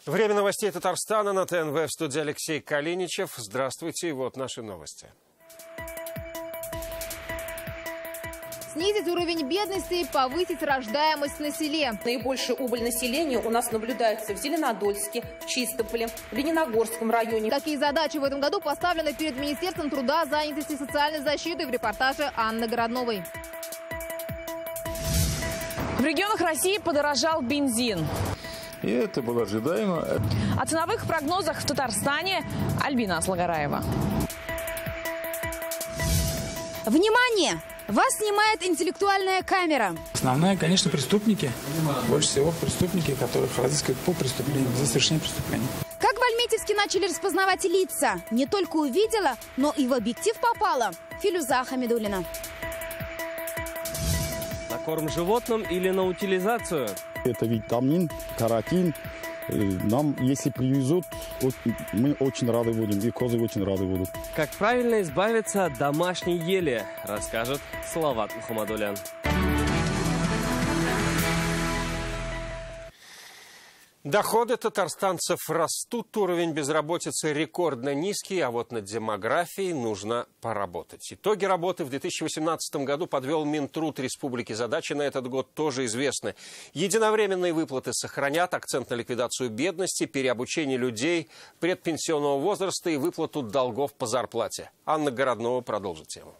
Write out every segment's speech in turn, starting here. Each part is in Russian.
Время новостей Татарстана на ТНВ. В студии Алексей Калиничев. Здравствуйте. И вот наши новости. Снизить уровень бедности и повысить рождаемость на селе. Наибольшая убыль населения у нас наблюдается в Зеленодольске, в Чистополе, в Лениногорском районе. Такие задачи в этом году поставлены перед Министерством труда, занятости и социальной защиты. В репортаже Анны Городновой. В регионах России подорожал бензин. И это было ожидаемо. О ценовых прогнозах в Татарстане Альбина Аслагараева. Внимание! Вас снимает интеллектуальная камера. Основная, конечно, преступники. Больше всего преступники, которых разыскивают по преступлениям, за совершение преступлений. Как в Альметьевске начали распознавать лица. Не только увидела, но и в объектив попала. Филюза Хамидуллина. На корм животным или на утилизацию? Это витамин, каротин. Нам, если привезут, мы очень рады будем, и козы очень рады будут. Как правильно избавиться от домашней ели, расскажет Салават Мухаммадулян. Доходы татарстанцев растут, уровень безработицы рекордно низкий, а вот над демографией нужно поработать. Итоги работы в 2018 году подвел Минтруд Республики. Задачи на этот год тоже известны. Единовременные выплаты сохранят, акцент на ликвидацию бедности, переобучение людей предпенсионного возраста и выплату долгов по зарплате. Анна Городнова продолжит тему.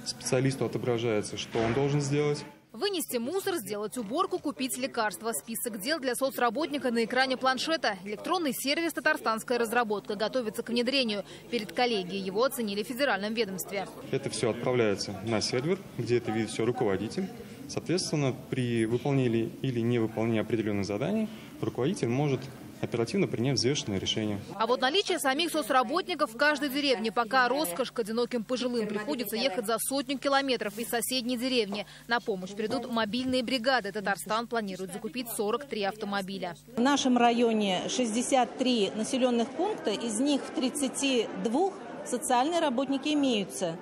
Специалисту отображается, что он должен сделать. Вынести мусор, сделать уборку, купить лекарства. Список дел для соцработника на экране планшета. Электронный сервис «Татарстанская разработка» готовится к внедрению. Перед коллегией его оценили в федеральном ведомстве. Это все отправляется на сервер, где это видит все руководитель. Соответственно, при выполнении или невыполнении определенных заданий руководитель может оперативно принять взвешенное решение. А вот наличие самих соцработников в каждой деревне пока роскошь. К одиноким пожилым приходится ехать за 100 километров из соседней деревни. На помощь придут мобильные бригады. Татарстан планирует закупить 43 автомобиля. В нашем районе 63 населенных пункта, из них в 32 социальные работники имеются.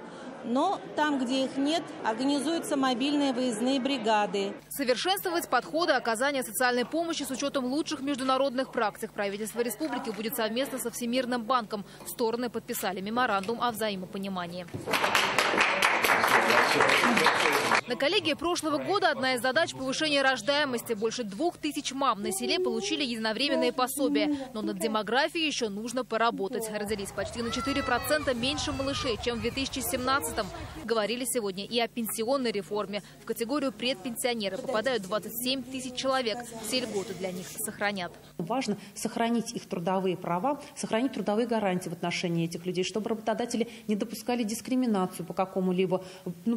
Но там, где их нет, организуются мобильные выездные бригады. Совершенствовать подходы оказания социальной помощи с учетом лучших международных практик правительство республики будет совместно со Всемирным банком. Стороны подписали меморандум о взаимопонимании. На коллегии прошлого года одна из задач – повышение рождаемости. Больше 2000 мам на селе получили единовременные пособия. Но над демографией еще нужно поработать. Родились почти на 4% меньше малышей, чем в 2017-м. Говорили сегодня и о пенсионной реформе. В категорию предпенсионеры попадают 27 тысяч человек. Все льготы для них сохранят. Важно сохранить их трудовые права, сохранить трудовые гарантии в отношении этих людей, чтобы работодатели не допускали дискриминацию по какому-либо,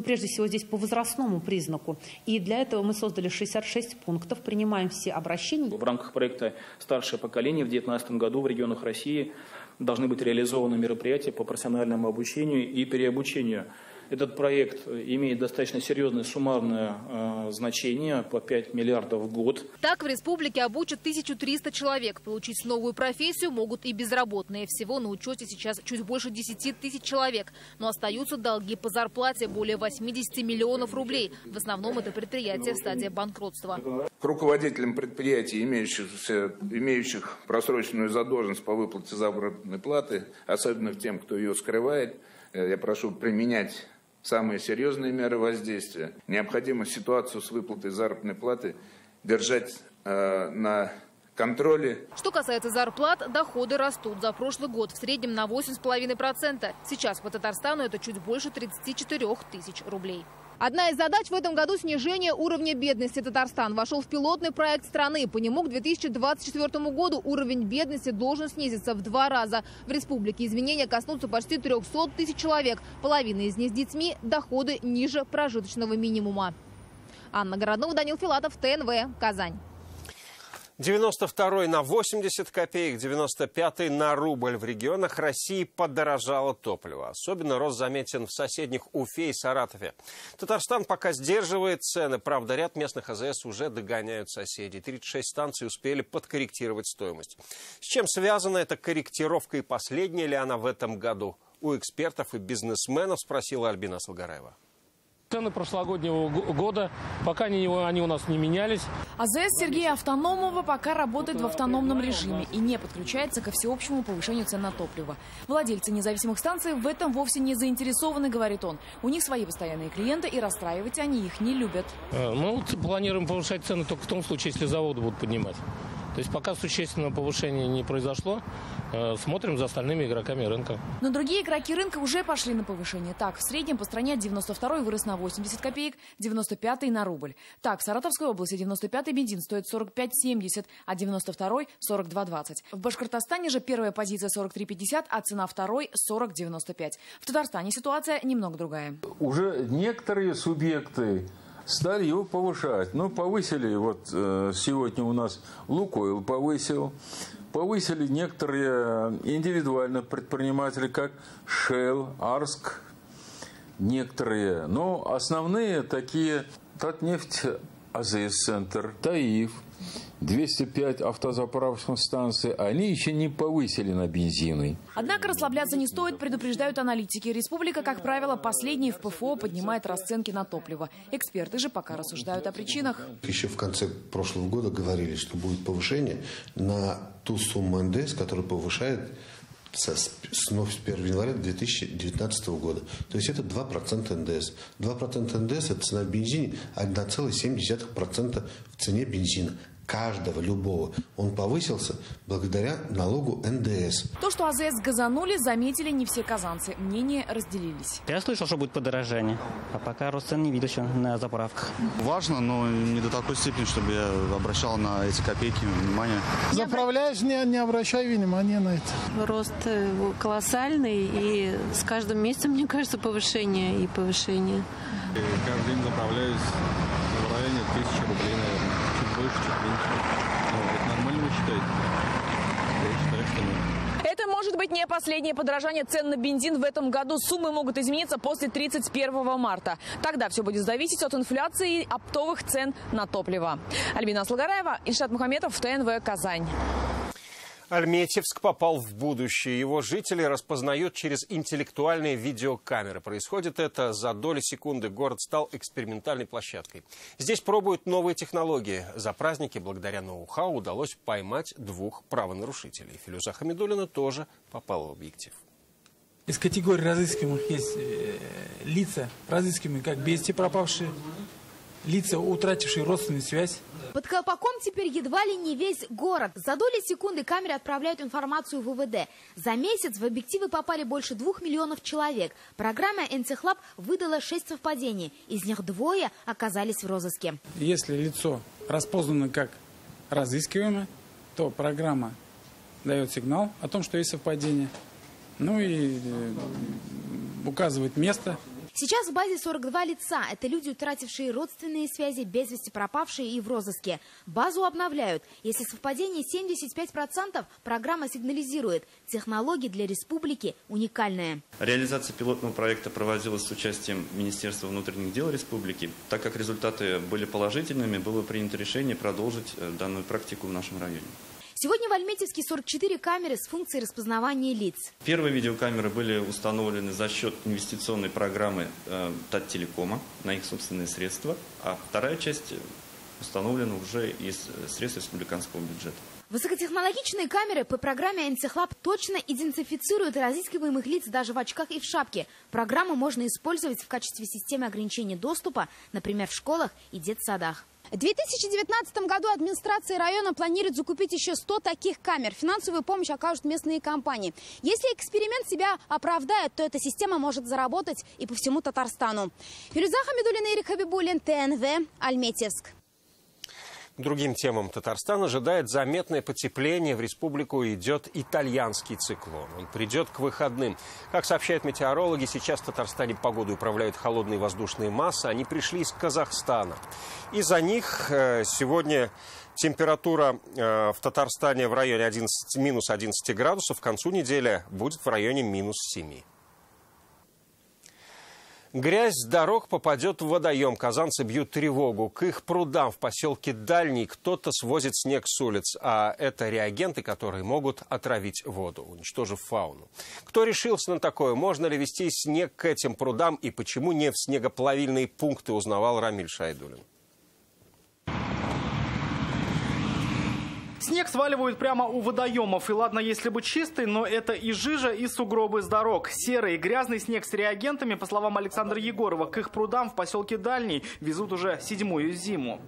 прежде всего здесь по возрастному признаку. И для этого мы создали 66 пунктов, принимаем все обращения. В рамках проекта «Старшее поколение» в 2019 году в регионах России должны быть реализованы мероприятия по профессиональному обучению и переобучению. Этот проект имеет достаточно серьезное суммарное значение по 5 миллиардов в год. Так в республике обучат 1300 человек. Получить новую профессию могут и безработные. Всего на учете сейчас чуть больше 10 тысяч человек. Но остаются долги по зарплате более 80 миллионов рублей. В основном это предприятия в стадии банкротства. К руководителям предприятий, имеющих просроченную задолженность по выплате заработной платы, особенно тем, кто ее скрывает, я прошу применять самые серьезные меры воздействия. Необходимо ситуацию с выплатой заработной платы держать на контроле. Что касается зарплат, доходы растут. За прошлый год в среднем на 8,5%. Сейчас по Татарстану это чуть больше 34 тысяч рублей. Одна из задач в этом году – снижение уровня бедности. Татарстан вошел в пилотный проект страны. По нему к 2024 году уровень бедности должен снизиться в 2 раза. В республике изменения коснутся почти 300 тысяч человек. Половина из них с детьми, доходы ниже прожиточного минимума. Анна Городнова, Данил Филатов, ТНВ, Казань. 92-й на 80 копеек, 95-й на рубль. В регионах России подорожало топливо. Особенно рост заметен в соседних Уфе и Саратове. Татарстан пока сдерживает цены. Правда, ряд местных АЗС уже догоняют соседей. 36 станций успели подкорректировать стоимость. С чем связана эта корректировка и последняя ли она в этом году? У экспертов и бизнесменов спросила Альбина Аслагараева. Цены прошлогоднего года, пока они у нас не менялись. АЗС Сергея Автономова пока работает в автономном режиме и не подключается ко всеобщему повышению цен на топливо. Владельцы независимых станций в этом вовсе не заинтересованы, говорит он. У них свои постоянные клиенты, и расстраивать они их не любят. Мы планируем повышать цены только в том случае, если заводы будут поднимать. То есть пока существенного повышения не произошло, смотрим за остальными игроками рынка. Но другие игроки рынка уже пошли на повышение. Так, в среднем по стране 92-й вырос на 80 копеек, 95-й на рубль. Так, в Саратовской области 95-й бензин стоит 45,70, а 92-й 42,20. В Башкортостане же первая позиция 43,50, а цена второй 40,95. В Татарстане ситуация немного другая. Уже некоторые субъекты стали его повышать. Ну, повысили, вот сегодня у нас Лукойл повысили некоторые индивидуальные предприниматели, как Shell, Арск, некоторые. Но основные такие Татнефть, АЗС-центр, Таиф, 205 автозаправочных станций, они еще не повысили на бензины. Однако расслабляться не стоит, предупреждают аналитики. Республика, как правило, последней в ПФО поднимает расценки на топливо. Эксперты же пока рассуждают о причинах. Еще в конце прошлого года говорили, что будет повышение на ту сумму НДС, которая повышает с 1 января 2019 года. То есть это 2% НДС. 2% НДС – это цена бензина 1,7% в цене бензина. Каждого, любого. Он повысился благодаря налогу НДС. То, что АЗС газанули, заметили не все казанцы. Мнения разделились. Я слышал, что будет подорожание, а пока рост цен не видел еще на заправках. Важно, но не до такой степени, чтобы я обращал на эти копейки внимание. Заправляешь, не обращай внимания на это. Рост колоссальный, и с каждым месяцем, мне кажется, повышение и повышение. Каждый день заправляюсь в районе 1000 рублей, наверное. Чуть больше, чуть меньше. Это нормально, вы считаете? Я считаю, что нет. Это может быть не последнее подорожание цен на бензин в этом году. Суммы могут измениться после 31 марта. Тогда все будет зависеть от инфляции и оптовых цен на топливо. Альбина Аслагараева, Ильшат Мухаметов, ТНВ, Казань. Альметьевск попал в будущее. Его жители распознают через интеллектуальные видеокамеры. Происходит это за доли секунды. Город стал экспериментальной площадкой. Здесь пробуют новые технологии. За праздники благодаря ноу-хау удалось поймать 2 правонарушителей. Филюза Хамидуллина тоже попала в объектив. Из категории разыскиваемых есть лица разыскиваемые, как без вести пропавшие, лица, утратившие родственную связь. Под колпаком теперь едва ли не весь город. За доли секунды камеры отправляют информацию в УВД. За месяц в объективы попали больше 2 миллионов человек. Программа «Энцехлаб» выдала 6 совпадений. Из них 2 оказались в розыске. Если лицо распознано как разыскиваемое, то программа дает сигнал о том, что есть совпадение. Ну и указывает место. Сейчас в базе 42 лица. Это люди, утратившие родственные связи, без вести пропавшие и в розыске. Базу обновляют. Если совпадение 75%, программа сигнализирует. Технология для республики уникальная. Реализация пилотного проекта проводилась с участием Министерства внутренних дел республики. Так как результаты были положительными, было принято решение продолжить данную практику в нашем районе. Сегодня в Альметьевске 44 камеры с функцией распознавания лиц. Первые видеокамеры были установлены за счет инвестиционной программы Таттелекома на их собственные средства, а вторая часть установлена уже из средств республиканского бюджета. Высокотехнологичные камеры по программе «Энцехлаб» точно идентифицируют разыскиваемых лиц даже в очках и в шапке. Программу можно использовать в качестве системы ограничения доступа, например, в школах и детсадах. В 2019 году администрация района планирует закупить еще 100 таких камер. Финансовую помощь окажут местные компании. Если эксперимент себя оправдает, то эта система может заработать и по всему Татарстану. Филюза Хамидуллина, Ирик Хабибуллин, ТНВ, Альметьевск. К другим темам. Татарстан ожидает заметное потепление. В республику идет итальянский циклон. Он придет к выходным. Как сообщают метеорологи, сейчас в Татарстане погоду управляют холодные воздушные массы. Они пришли из Казахстана. Из-за них сегодня температура в Татарстане в районе минус 11 градусов. К концу недели будет в районе минус 7. Грязь с дорог попадет в водоем. Казанцы бьют тревогу. К их прудам в поселке Дальний кто-то свозит снег с улиц. А это реагенты, которые могут отравить воду, уничтожив фауну. Кто решился на такое? Можно ли везти снег к этим прудам? И почему не в снегоплавильные пункты, узнавал Рамиль Шайдуллин. Снег сваливают прямо у водоемов. И ладно, если бы чистый, но это и жижа, и сугробы с дорог. Серый и грязный снег с реагентами, по словам Александра Егорова, к их прудам в поселке Дальний везут уже 7-ю зиму.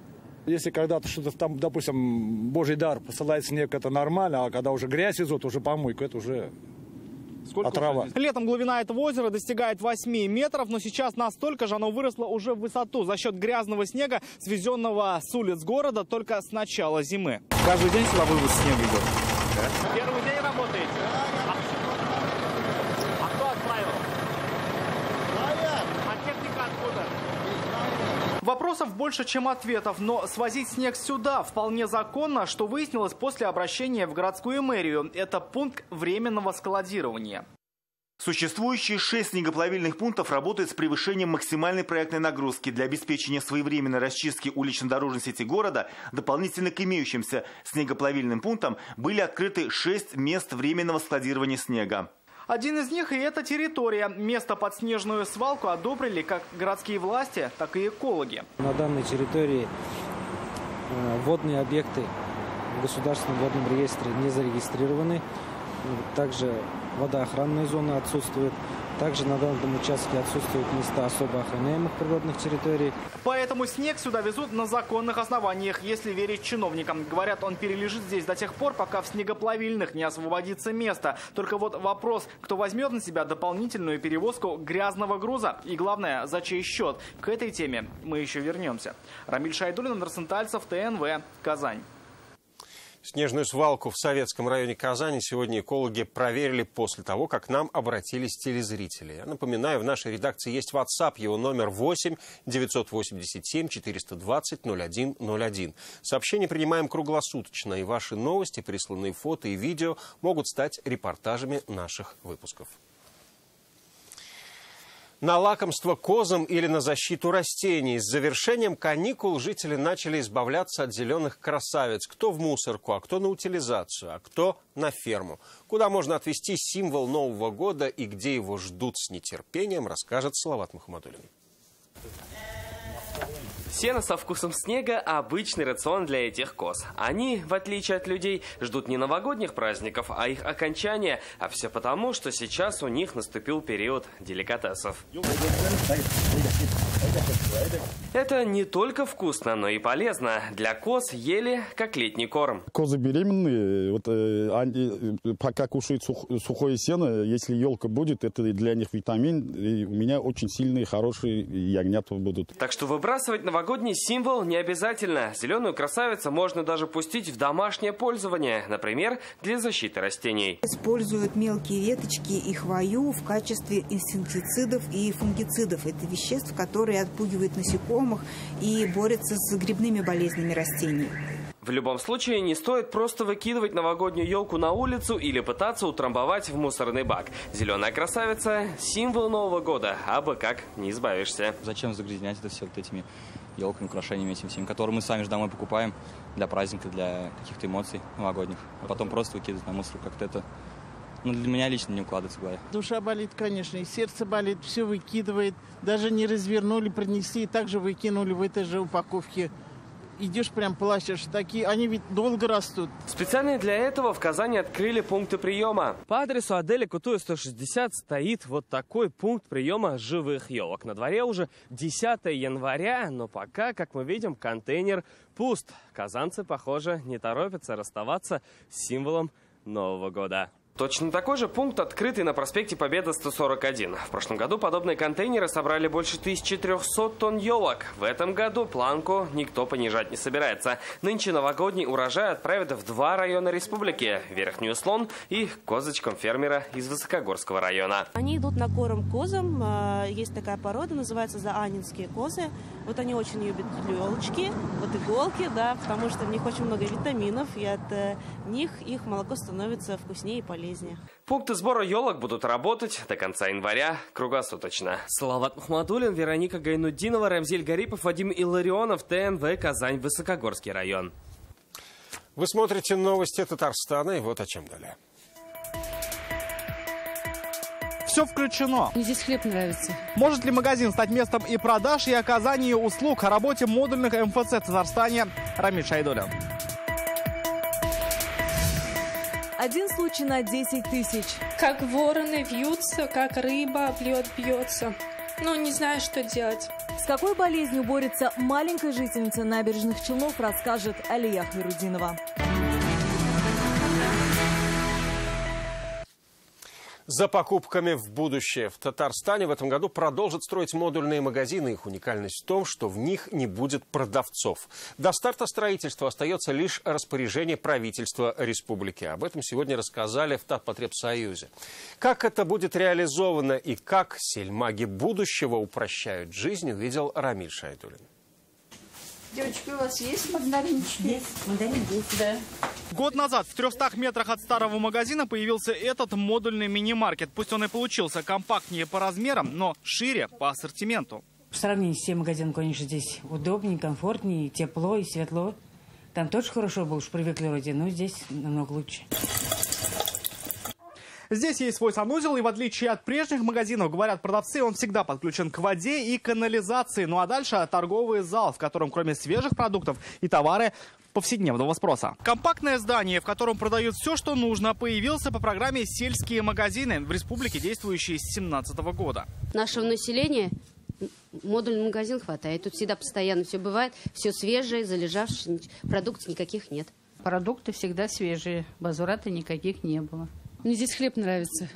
Если когда-то что-то там, допустим, божий дар посылает снег, это нормально, а когда уже грязь везут, уже помойку, это уже... отрава. Летом глубина этого озера достигает 8 метров, но сейчас настолько же оно выросло уже в высоту за счет грязного снега, свезенного с улиц города только с начала зимы. Каждый день сюда вывоз снега идет. Да? Первый день работаете? А кто отправил? А техника откуда? Вопросов больше, чем ответов, но свозить снег сюда вполне законно, что выяснилось после обращения в городскую мэрию. Это пункт временного складирования. Существующие 6 снегоплавильных пунктов работают с превышением максимальной проектной нагрузки. Для обеспечения своевременной расчистки улично-дорожной сети города дополнительно к имеющимся снегоплавильным пунктам были открыты 6 мест временного складирования снега. Один из них и эта территория. Место под снежную свалку одобрили как городские власти, так и экологи. На данной территории водные объекты в государственном водном реестре не зарегистрированы. Также водоохранная зона отсутствует. Также на данном участке отсутствуют места особо охраняемых природных территорий. Поэтому снег сюда везут на законных основаниях, если верить чиновникам. Говорят, он перележит здесь до тех пор, пока в снегоплавильных не освободится место. Только вот вопрос, кто возьмет на себя дополнительную перевозку грязного груза? И главное, за чей счет? К этой теме мы еще вернемся. Рамиль Шайдуллин, Андрей Сантальцев, ТНВ, Казань. Снежную свалку в Советском районе Казани сегодня экологи проверили после того, как к нам обратились телезрители. Я напоминаю, в нашей редакции есть WhatsApp, его номер 8 987 420 0101. Сообщения принимаем круглосуточно, и ваши новости, присланные фото и видео могут стать репортажами наших выпусков. На лакомство козам или на защиту растений. С завершением каникул жители начали избавляться от зеленых красавиц. Кто в мусорку, а кто на утилизацию, а кто на ферму. Куда можно отвезти символ Нового года и где его ждут с нетерпением, расскажет Салават Мухаммадуллин. Сено со вкусом снега – обычный рацион для этих коз. Они, в отличие от людей, ждут не новогодних праздников, а их окончания. А все потому, что сейчас у них наступил период деликатесов. Это не только вкусно, но и полезно. Для коз ели как летний корм. Козы беременные, вот, они, пока кушают сухое сено, если елка будет, это для них витамин. И у меня очень сильные, хорошие ягнята будут. Так что выбрасывать новогодний символ не обязательно. Зеленую красавицу можно даже пустить в домашнее пользование, например, для защиты растений. Используют мелкие веточки и хвою в качестве инсектицидов и фунгицидов. Это веществ, которые отпугивают насекомых и борются с грибными болезнями растений. В любом случае, не стоит просто выкидывать новогоднюю елку на улицу или пытаться утрамбовать в мусорный бак. Зеленая красавица – символ Нового года, абы как не избавишься. Зачем загрязнять это все вот этими елками, украшениями этим всем, которые мы сами же домой покупаем для праздника, для каких-то эмоций новогодних, а потом просто выкидывать на мусор, как-то это... для меня лично не укладывается в голове. Душа болит, конечно, и сердце болит, все выкидывает. Даже не развернули, принесли, и также выкинули в этой же упаковке. Идешь прям плачешь. Такие, они ведь долго растут. Специально для этого в Казани открыли пункты приема. По адресу Аделя Кутуя 160 стоит вот такой пункт приема живых елок. На дворе уже 10 января, но пока, как мы видим, контейнер пуст. Казанцы, похоже, не торопятся расставаться с символом Нового года. Точно такой же пункт, открытый на проспекте Победы 141. В прошлом году подобные контейнеры собрали больше 1300 тонн елок. В этом году планку никто понижать не собирается. Нынче новогодний урожай отправят в 2 района республики – Верхнюю Слон и козочкам фермера из Высокогорского района. Они идут на корм козам. Есть такая порода, называется заанинские козы. Вот они очень любят елочки, вот иголки, да, потому что в них очень много витаминов, и от них их молоко становится вкуснее и полезнее. болезни. Пункты сбора елок будут работать до конца января круглосуточно. Салават Махмадуллин, Вероника Гайнуддинова, Рамзиль Гарипов, Вадим Илларионов, ТНВ, Казань, Высокогорский район. Вы смотрите новости Татарстана, и вот о чем далее. Все включено. Мне здесь хлеб нравится. Может ли магазин стать местом и продаж, и оказания услуг о работе модульных МФЦ в Татарстане? Рамиль Шайдуллин. Один случай на 10 тысяч. Как вороны вьются, как рыба об лед бьется. Ну, не знаю, что делать. С какой болезнью борется маленькая жительница Набережных Челнов, расскажет Алия Хайрудинова. За покупками в будущее. В Татарстане в этом году продолжат строить модульные магазины. Их уникальность в том, что в них не будет продавцов. До старта строительства остается лишь распоряжение правительства республики. Об этом сегодня рассказали в Татпотребсоюзе. Как это будет реализовано и как сельмаги будущего упрощают жизнь, увидел Рамиль Шайдуллин. Девочки, у вас есть мандаринчики? Есть. Мандарин есть, да. Год назад в 300 метрах от старого магазина появился этот модульный мини-маркет. Пусть он и получился компактнее по размерам, но шире по ассортименту. В сравнении с тем магазином, конечно, здесь удобнее, комфортнее, тепло и светло. Там тоже хорошо было, уж привыкли вроде, но здесь намного лучше. Здесь есть свой санузел, и в отличие от прежних магазинов, говорят продавцы, он всегда подключен к воде и канализации. Ну а дальше торговый зал, в котором кроме свежих продуктов и товары повседневного спроса. Компактное здание, в котором продают все, что нужно, появился по программе «Сельские магазины» в республике, действующей с 2017 года. Нашего населения модульный магазин хватает. Тут всегда постоянно все бывает, все свежее, залежавшее, продуктов никаких нет. Продукты всегда свежие, возврата никаких не было. Мне здесь хлеб нравится.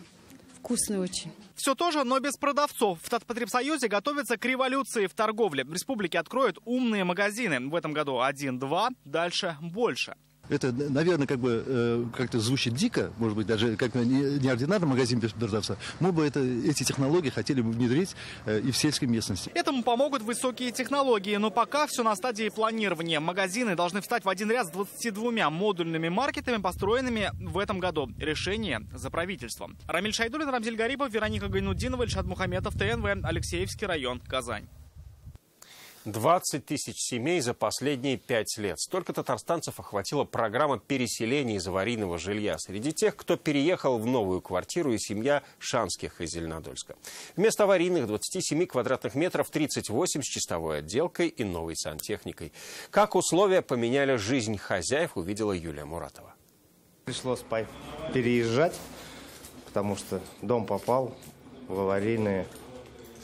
Вкусный очень. Все то же, но без продавцов. В Татпотребсоюзе готовятся к революции в торговле. В республике откроют умные магазины. В этом году 1-2, дальше больше. Это, наверное, как-то звучит дико, может быть, даже как неординарный магазин без продавца. Мы бы эти технологии хотели бы внедрить и в сельской местности. Этому помогут высокие технологии, но пока все на стадии планирования. Магазины должны встать в один ряд с 22 модульными маркетами, построенными в этом году. Решение за правительством. Рамиль Шайдуллин, Рамзиль Гарипов, Вероника Гайнуддинова, Ильшат Мухаметов, ТНВ, Алексеевский район, Казань. 20 тысяч семей за последние 5 лет. Столько татарстанцев охватила программа переселения из аварийного жилья. Среди тех, кто переехал в новую квартиру, и семья Шанских из Зеленодольска. Вместо аварийных 27 квадратных метров 38 с чистовой отделкой и новой сантехникой. Как условия поменяли жизнь хозяев, увидела Юлия Муратова. Пришлось переезжать, потому что дом попал в аварийное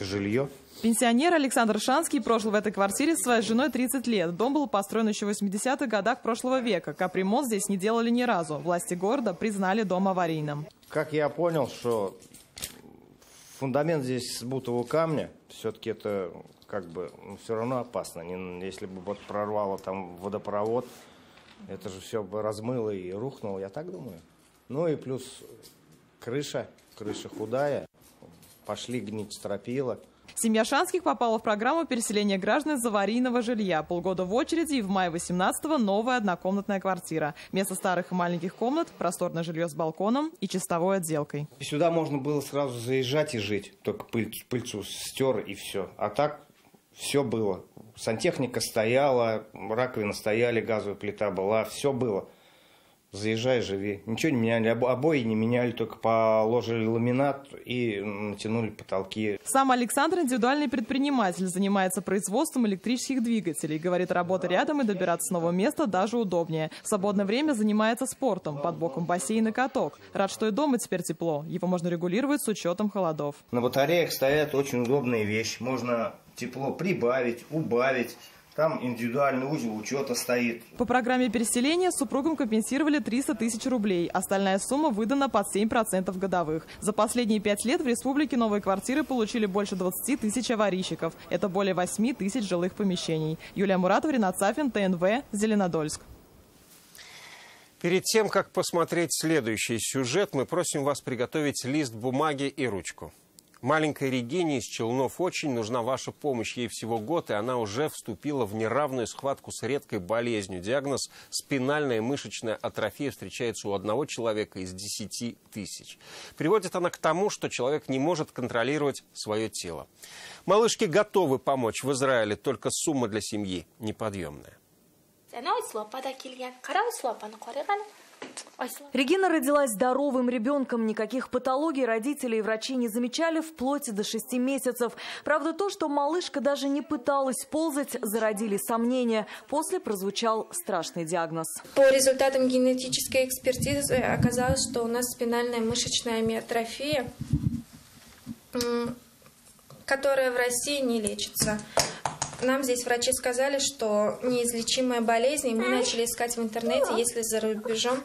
жилье. Пенсионер Александр Шанский прожил в этой квартире с своей женой 30 лет. Дом был построен еще в 80-х годах прошлого века. Капремонт здесь не делали ни разу. Власти города признали дом аварийным. Как я понял, что фундамент здесь с бутового камня, все-таки это все равно опасно. Если бы вот прорвало там водопровод, это же все бы размыло и рухнуло, я так думаю. Ну и плюс крыша худая, пошли гнить стропила. Семья Шанских попала в программу переселения граждан из аварийного жилья. Полгода в очереди, и в мае 18-го новая однокомнатная квартира. Вместо старых и маленьких комнат просторное жилье с балконом и чистовой отделкой. Сюда можно было сразу заезжать и жить. Только пыльцу стер и все. А так все было. Сантехника стояла, раковина стояли, газовая плита была, все было. Заезжай, живи. Ничего не меняли, обои не меняли, только положили ламинат и натянули потолки. Сам Александр индивидуальный предприниматель, занимается производством электрических двигателей. Говорит, работа рядом и добираться с нового места даже удобнее. В свободное время занимается спортом, под боком бассейн и каток. Рад, что и дома теперь тепло. Его можно регулировать с учетом холодов. На батареях стоят очень удобные вещи. Можно тепло прибавить, убавить. Там индивидуальный узел учета стоит. По программе переселения супругам компенсировали 300 тысяч рублей. Остальная сумма выдана под 7% годовых. За последние 5 лет в республике новые квартиры получили больше 20 тысяч аварийщиков. Это более 8 тысяч жилых помещений. Юлия Муратова, Ринат Сафин, ТНВ, Зеленодольск. Перед тем, как посмотреть следующий сюжет, мы просим вас приготовить лист бумаги и ручку. Маленькой Регине из Челнов очень нужна ваша помощь. Ей всего год, и она уже вступила в неравную схватку с редкой болезнью. Диагноз спинальная мышечная атрофия встречается у одного человека из 10 тысяч. Приводит она к тому, что человек не может контролировать свое тело. Малышки готовы помочь в Израиле, только сумма для семьи неподъемная. Регина родилась здоровым ребенком. Никаких патологий родители и врачи не замечали вплоть до 6 месяцев. Правда, то, что малышка даже не пыталась ползать, зародили сомнения. После прозвучал страшный диагноз. По результатам генетической экспертизы оказалось, что у нас спинальная мышечная амиотрофия, которая в России не лечится. Нам здесь врачи сказали, что неизлечимая болезнь, и мы начали искать в интернете, есть ли за рубежом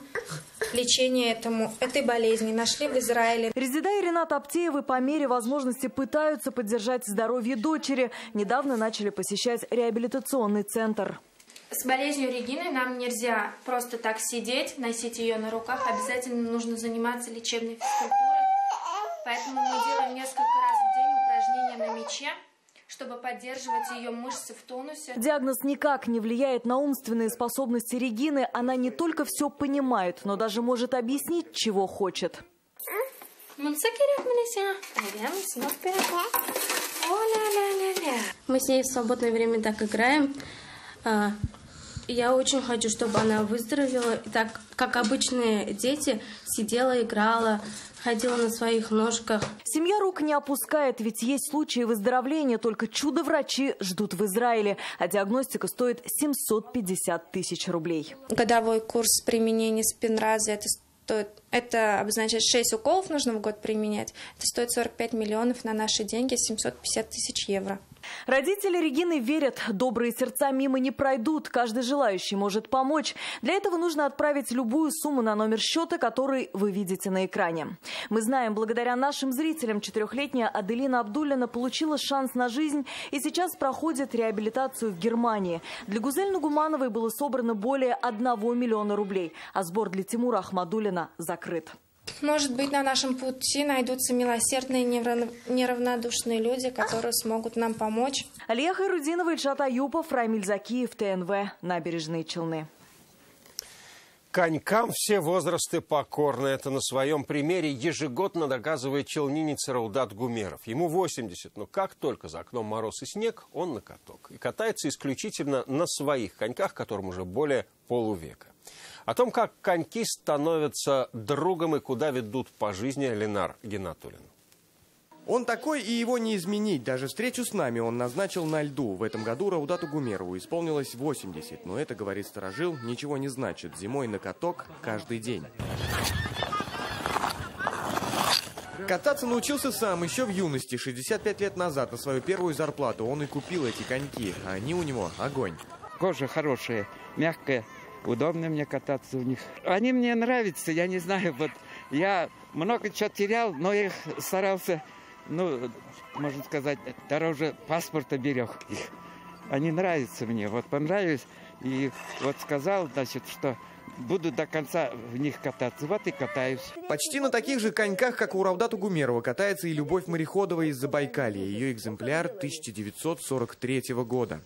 лечение этой болезни. Нашли в Израиле. Резида и Ренат Аптеевы по мере возможности пытаются поддержать здоровье дочери. Недавно начали посещать реабилитационный центр. С болезнью Регины нам нельзя просто так сидеть, носить ее на руках. Обязательно нужно заниматься лечебной физкультурой. Поэтому мы делаем несколько раз в день упражнения на мяче, чтобы поддерживать ее мышцы в тонусе. Диагноз никак не влияет на умственные способности Регины. Она не только все понимает, но даже может объяснить, чего хочет. Мы с ней в свободное время так играем. Я очень хочу, чтобы она выздоровела. И так, как обычные дети, сидела, играла, ходила на своих ножках. Семья рук не опускает, ведь есть случаи выздоровления. Только чудо-врачи ждут в Израиле. А диагностика стоит 750 тысяч рублей. Годовой курс применения спинразы это обозначает 6 уколов нужно в год применять. Это стоит 45 миллионов на наши деньги, 750 тысяч евро. Родители Регины верят, добрые сердца мимо не пройдут. Каждый желающий может помочь. Для этого нужно отправить любую сумму на номер счета, который вы видите на экране. Мы знаем, благодаря нашим зрителям 4-летняя Аделина Абдуллина получила шанс на жизнь и сейчас проходит реабилитацию в Германии. Для Гузель Нугумановой было собрано более 1 миллиона рублей, а сбор для Тимура Ахмадуллина закрыт. Может быть, на нашем пути найдутся милосердные, неравнодушные люди, которые смогут нам помочь. Алия Хайрудинова, Ильшат Аюпов, Рамиль Закиев, ТНВ, Набережные Челны. Конькам все возрасты покорны. Это на своем примере ежегодно доказывает челнинец Раудат Гумеров. Ему 80, но как только за окном мороз и снег, он на каток. И катается исключительно на своих коньках, которым уже более полувека. О том, как коньки становятся другом и куда ведут по жизни, Ленар Гинатуллин. Он такой, и его не изменить. Даже встречу с нами он назначил на льду. В этом году Раудату Гумерову исполнилось 80. Но это, говорит старожил, ничего не значит. Зимой на каток каждый день. Кататься научился сам еще в юности. 65 лет назад на свою первую зарплату он и купил эти коньки. А они у него огонь. Кожа хорошая, мягкая. Удобно мне кататься в них. Они мне нравятся, я не знаю, вот я много чего терял, но их старался, можно сказать, дороже паспорта берег их. Они нравятся мне, вот понравились, и вот сказал, значит, что буду до конца в них кататься, вот и катаюсь. Почти на таких же коньках, как у Раудата Гумерова, катается и Любовь Мореходова из Забайкалья. Ее экземпляр 1943 года.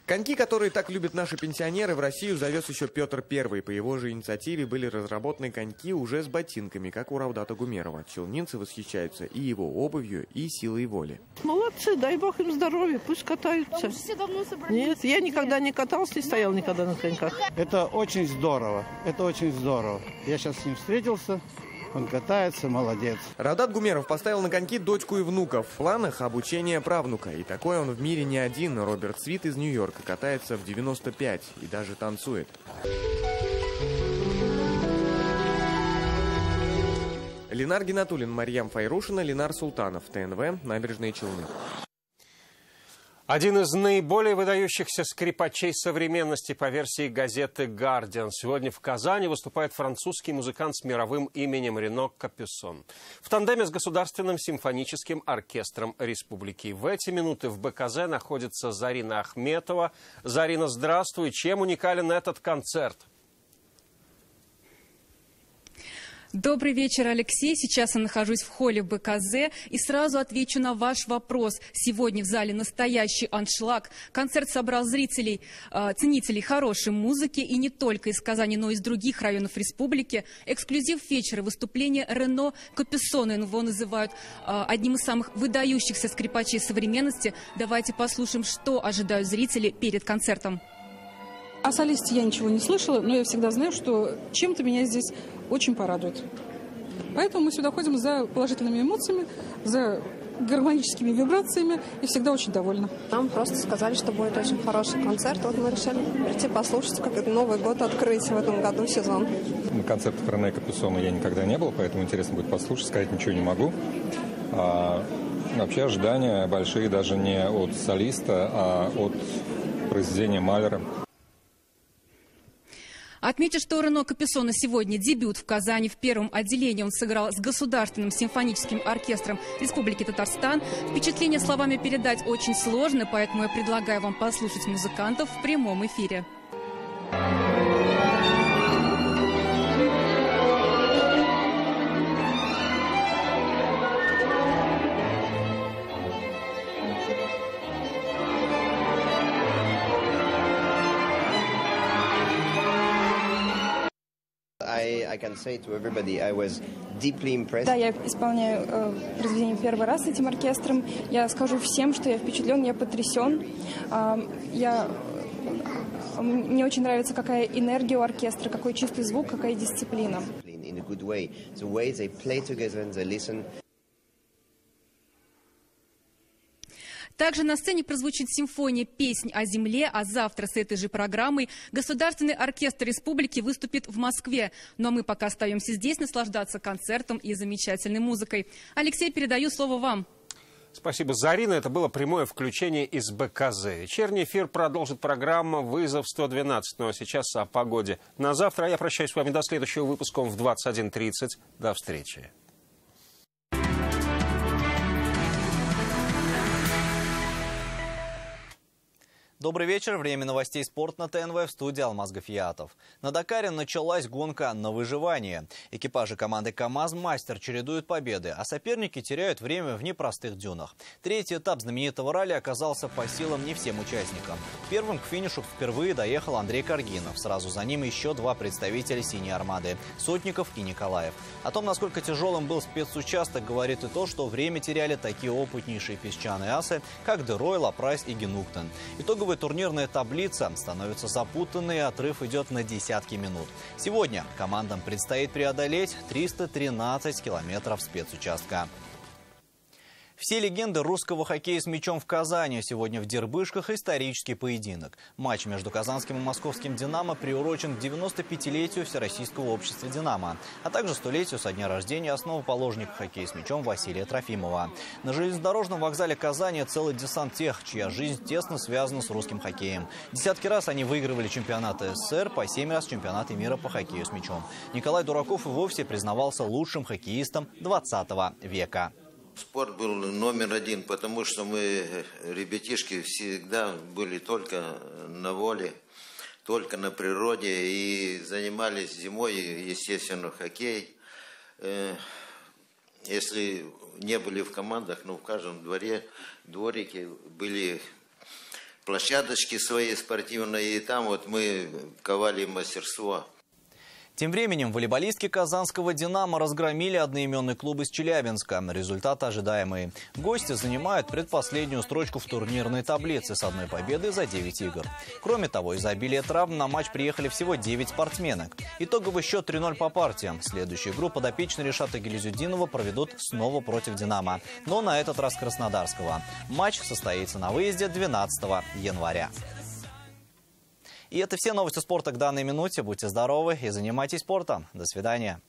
Коньки, которые так любят наши пенсионеры, в Россию завез еще Петр I. По его же инициативе были разработаны коньки уже с ботинками, как у Раудата Гумерова. Челнинцы восхищаются и его обувью, и силой воли. Молодцы, дай бог им здоровья, пусть катаются. Нет, я никогда не катался, не стоял никогда на коньках. Это очень здорово, это очень здорово. Я сейчас с ним встретился. Он катается, молодец. Раудат Гумеров поставил на коньки дочку и внуков. В планах обучение правнука. И такой он в мире не один. Роберт Свит из Нью-Йорка катается в 95 и даже танцует. Ленар Гинатуллин, Марьям Файрушина, Ленар Султанов. ТНВ, Набережные Челны. Один из наиболее выдающихся скрипачей современности по версии газеты «Гардиан». Сегодня в Казани выступает французский музыкант с мировым именем Рено Капюсон в тандеме с Государственным симфоническим оркестром республики. В эти минуты в БКЗ находится Зарина Ахметова. Зарина, здравствуй. Чем уникален этот концерт? Добрый вечер, Алексей. Сейчас я нахожусь в холле БКЗ и сразу отвечу на ваш вопрос. Сегодня в зале настоящий аншлаг. Концерт собрал зрителей, ценителей хорошей музыки и не только из Казани, но и из других районов республики. Эксклюзив вечера — выступление Рено Капюсона. Его называют одним из самых выдающихся скрипачей современности. Давайте послушаем, что ожидают зрители перед концертом. О солисте я ничего не слышала, но я всегда знаю, что чем-то меня здесь очень порадует. Поэтому мы сюда ходим за положительными эмоциями, за гармоническими вибрациями и всегда очень довольны. Нам просто сказали, что будет очень хороший концерт. Вот мы решили прийти послушать, как это Новый год открыть в этом году сезон. На концертах Рене Капюсона я никогда не был, поэтому интересно будет послушать. Сказать ничего не могу. Вообще ожидания большие даже не от солиста, а от произведения Малера. Отметьте, что Рено Капюсона сегодня дебют в Казани. В первом отделении он сыграл с Государственным симфоническим оркестром Республики Татарстан. Впечатление словами передать очень сложно, поэтому я предлагаю вам послушать музыкантов в прямом эфире. Да, я исполняю произведение первый раз с этим оркестром. Я скажу всем, что я впечатлен, я потрясен. Мне очень нравится, какая энергия у оркестра, какой чистый звук, какая дисциплина. Также на сцене прозвучит симфония «Песнь о земле», а завтра с этой же программой Государственный оркестр республики выступит в Москве. Ну а мы пока остаемся здесь наслаждаться концертом и замечательной музыкой. Алексей, передаю слово вам. Спасибо, Зарина. Это было прямое включение из БКЗ. Вечерний эфир продолжит программа «Вызов 112». Ну а сейчас о погоде. На завтра я прощаюсь с вами до следующего выпуска в 21:30. До встречи. Добрый вечер. Время новостей «Спорт» на ТНВ. В студии Алмаз Гафиятов. На Дакаре началась гонка на выживание. Экипажи команды КамАЗ-Мастер чередуют победы, а соперники теряют время в непростых дюнах. Третий этап знаменитого ралли оказался по силам не всем участникам. Первым к финишу впервые доехал Андрей Каргинов. Сразу за ним еще два представителя «Синей Армады» – Сотников и Николаев. О том, насколько тяжелым был спецучасток, говорит и то, что время теряли такие опытнейшие песчаные асы, как Дерой, Лапрайс и Генуктен. Итоговая турнирная таблица становится запутанной, и отрыв идет на десятки минут. Сегодня командам предстоит преодолеть 313 километров спецучастка. Все легенды русского хоккея с мячом в Казани. Сегодня в Дербышках исторический поединок. Матч между казанским и московским «Динамо» приурочен к 95-летию Всероссийского общества «Динамо», а также 100-летию со дня рождения основоположника хоккея с мячом Василия Трофимова. На железнодорожном вокзале Казани целый десант тех, чья жизнь тесно связана с русским хоккеем. Десятки раз они выигрывали чемпионаты СССР, по 7 раз чемпионаты мира по хоккею с мячом. Николай Дураков и вовсе признавался лучшим хоккеистом 20 века. Спорт был номер один, потому что мы, ребятишки, всегда были только на воле, только на природе и занимались зимой, естественно, хоккей. Если не были в командах, но в каждом дворике были площадочки свои спортивные, и там вот мы ковали мастерство. Тем временем волейболистки казанского «Динамо» разгромили одноименный клуб из Челябинска. Результаты ожидаемые. Гости занимают предпоследнюю строчку в турнирной таблице с одной победой за 9 игр. Кроме того, из-за обилия травм на матч приехали всего 9 спортсменок. Итоговый счет 3-0 по партиям. Следующую игру подопечные Ришата Гилязюдинова проведут снова против «Динамо», но на этот раз краснодарского. Матч состоится на выезде 12 января. И это все новости спорта к данной минуте. Будьте здоровы и занимайтесь спортом. До свидания.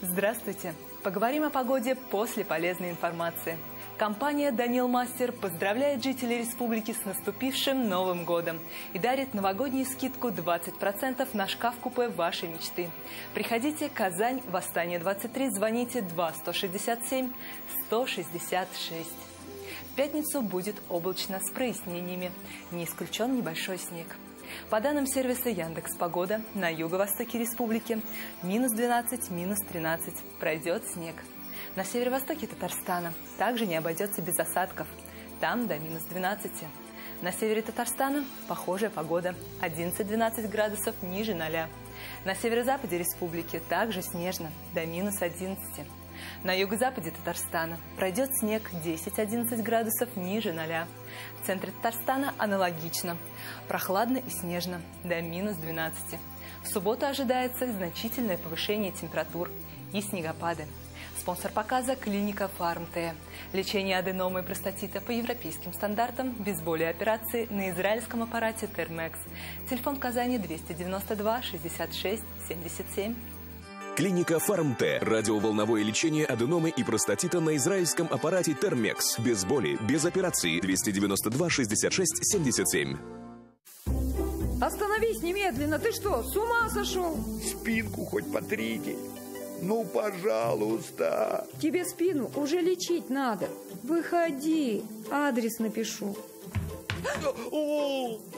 Здравствуйте! Поговорим о погоде после полезной информации. Компания «Данил Мастер» поздравляет жителей республики с наступившим Новым годом и дарит новогоднюю скидку 20% на шкаф-купе вашей мечты. Приходите, Казань, Восстание 23, звоните 2 167 166. пятницу будет облачно с прояснениями. Не исключен небольшой снег. По данным сервиса Яндекс.Погода, на юго-востоке республики -12, -13. Пройдет снег. На северо-востоке Татарстана также не обойдется без осадков. Там до -12. На севере Татарстана похожая погода. 11-12 градусов ниже 0. На северо-западе республики также снежно. До -11. На юго-западе Татарстана пройдет снег 10-11 градусов ниже 0. В центре Татарстана аналогично. Прохладно и снежно. До -12. В субботу ожидается значительное повышение температур и снегопады. Спонсор показа – клиника Фарм-Т. Лечение аденомы и простатита по европейским стандартам, без боли и операции на израильском аппарате Термекс. Телефон в Казани 292 66 77. Клиника Фарм-Т. Радиоволновое лечение аденомы и простатита на израильском аппарате Термекс. Без боли, без операции. 292 66 77. Остановись немедленно! Ты что, с ума сошел? Спинку хоть потрите. Ну, пожалуйста. Тебе спину уже лечить надо. Выходи, адрес напишу.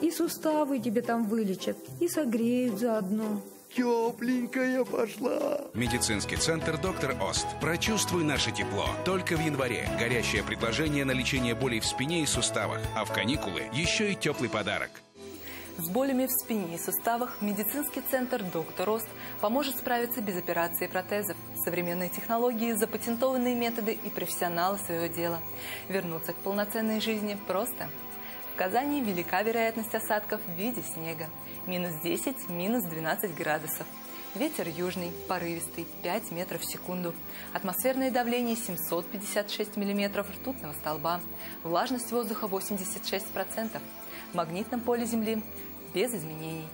И суставы тебе там вылечат, и согреют заодно. Тепленькая пошла. Медицинский центр «Доктор Ост». Прочувствуй наше тепло. Только в январе. Горячее предложение на лечение болей в спине и суставах. А в каникулы еще и теплый подарок. С болями в спине и суставах медицинский центр «Доктор Ост» поможет справиться без операции и протезов. Современные технологии, запатентованные методы и профессионалы своего дела. Вернуться к полноценной жизни просто. В Казани велика вероятность осадков в виде снега. -10, -12 градусов. Ветер южный, порывистый, 5 метров в секунду. Атмосферное давление 756 миллиметров ртутного столба. Влажность воздуха 86%. В магнитном поле Земли без изменений.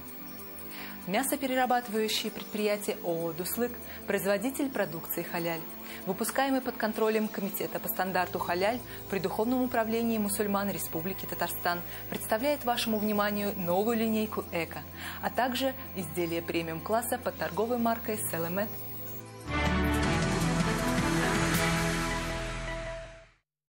Мясоперерабатывающее предприятие ООО «Дуслык», производитель продукции «Халяль». Выпускаемый под контролем Комитета по стандарту «Халяль» при Духовном управлении мусульман Республики Татарстан представляет вашему вниманию новую линейку «Эко», а также изделия премиум-класса под торговой маркой «Селемет»